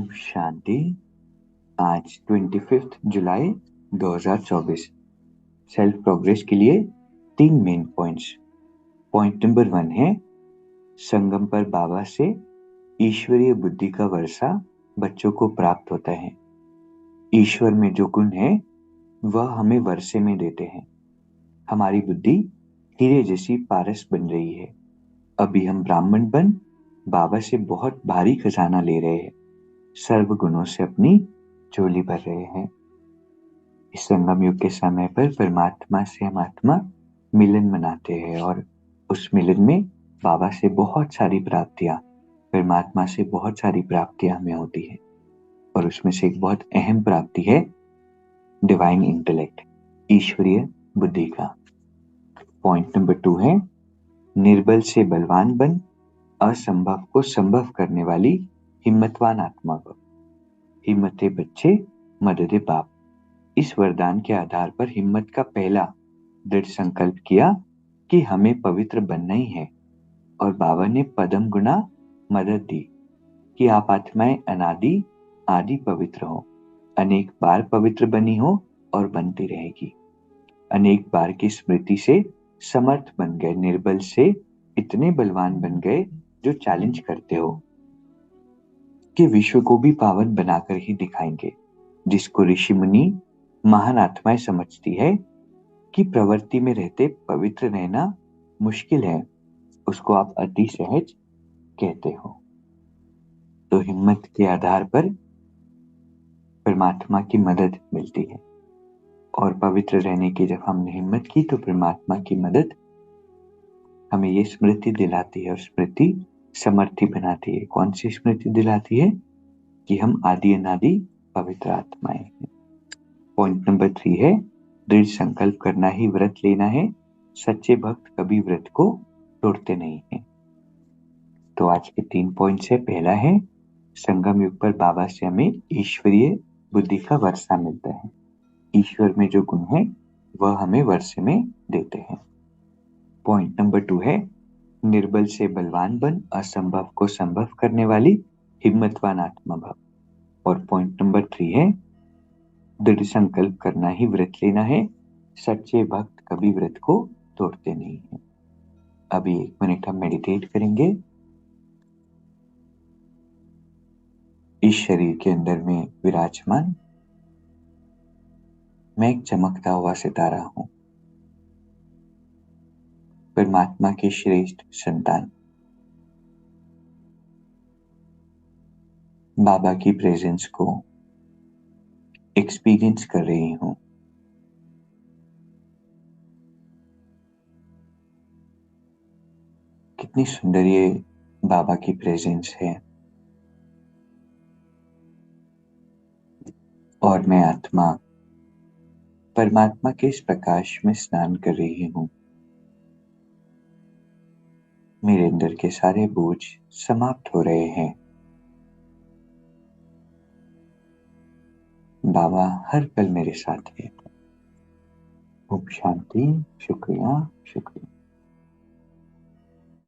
शांति। आज 25 जुलाई 2024। Self progress के लिए 3 मेन पॉइंट्स। पॉइंट नंबर 1 है संगम पर बाबा से ईश्वरीय बुद्धि का वर्षा बच्चों को प्राप्त होता है। ईश्वर में जो गुण है वह हमें वर्षे में देते हैं। हमारी बुद्धि हीरे जैसी पारस बन रही है। अभी हम ब्राह्मण बन बाबा से बहुत भारी खजाना ले रहे हैं। सर्व गुणों से अपनी झोली भर रहे हैं। इस संगम युग के समय पर परमात्मा से हम आत्मा मिलन मनाते हैं और उस मिलन में बाबा से बहुत सारी प्राप्तियां, परमात्मा से बहुत सारी प्राप्तियां हमें होती है। और उसमें से एक बहुत अहम प्राप्ति है डिवाइन इंटेलेक्ट, ईश्वरीय बुद्धि का। पॉइंट नंबर 2 है निर्बल से बलवान बन असंभव को संभव करने वाली हिम्मतवान आत्मा को। हिम्मते बच्चे मददे बाप। इस वरदान के आधार पर हिम्मत का पहला दृढ़ संकल्प किया कि हमें पवित्र बनना ही है और बाबा ने पदम गुना मदद दी कि आप आत्माएं अनादि आदि पवित्र हो, अनेक बार पवित्र बनी हो और बनती रहेगी। अनेक बार की स्मृति से समर्थ बन गए, निर्बल से इतने बलवान बन गए जो चैलेंज करते हो कि विश्व को भी पावन बनाकर ही दिखाएंगे। जिसको ऋषि मुनि महान आत्माएं समझती है कि प्रवृत्ति में रहते पवित्र रहना मुश्किल है, उसको आप अति सहज कहते हो। तो हिम्मत के आधार पर परमात्मा की मदद मिलती है और पवित्र रहने की जब हमने हिम्मत की तो परमात्मा की मदद हमें ये स्मृति दिलाती है और स्मृति समर्थी बनाती है। कौन सी स्मृति दिलाती है? कि हम आदि अनादि पवित्र आत्माएं हैं। पॉइंट नंबर 3 है दृढ़ संकल्प करना ही व्रत लेना है। सच्चे भक्त कभी व्रत को तोड़ते नहीं है। तो आज के 3 पॉइंट्स है। पहला है संगम युग पर बाबा से हमें ईश्वरीय बुद्धि का वर्षा मिलता है। ईश्वर में जो गुण है वह हमें वर्षे में देते हैं। पॉइंट नंबर 2 है निर्बल से बलवान बन असंभव को संभव करने वाली हिम्मतवान आत्मा भाव। और पॉइंट नंबर 3 है दृढ़ संकल्प करना ही व्रत लेना है। सच्चे भक्त कभी व्रत को तोड़ते नहीं है। अभी 1 मिनट हम मेडिटेट करेंगे। इस शरीर के अंदर में विराजमान मैं एक चमकता हुआ सितारा हूं, परमात्मा की श्रेष्ठ संतान। बाबा की प्रेजेंस को एक्सपीरियंस कर रही हूं। कितनी सुंदर ये बाबा की प्रेजेंस है। और मैं आत्मा परमात्मा के इस प्रकाश में स्नान कर रही हूं। मेरे अंदर के सारे बोझ समाप्त हो रहे हैं। बाबा हर पल मेरे साथ है। ओम शांति। शुक्रिया, शुक्रिया।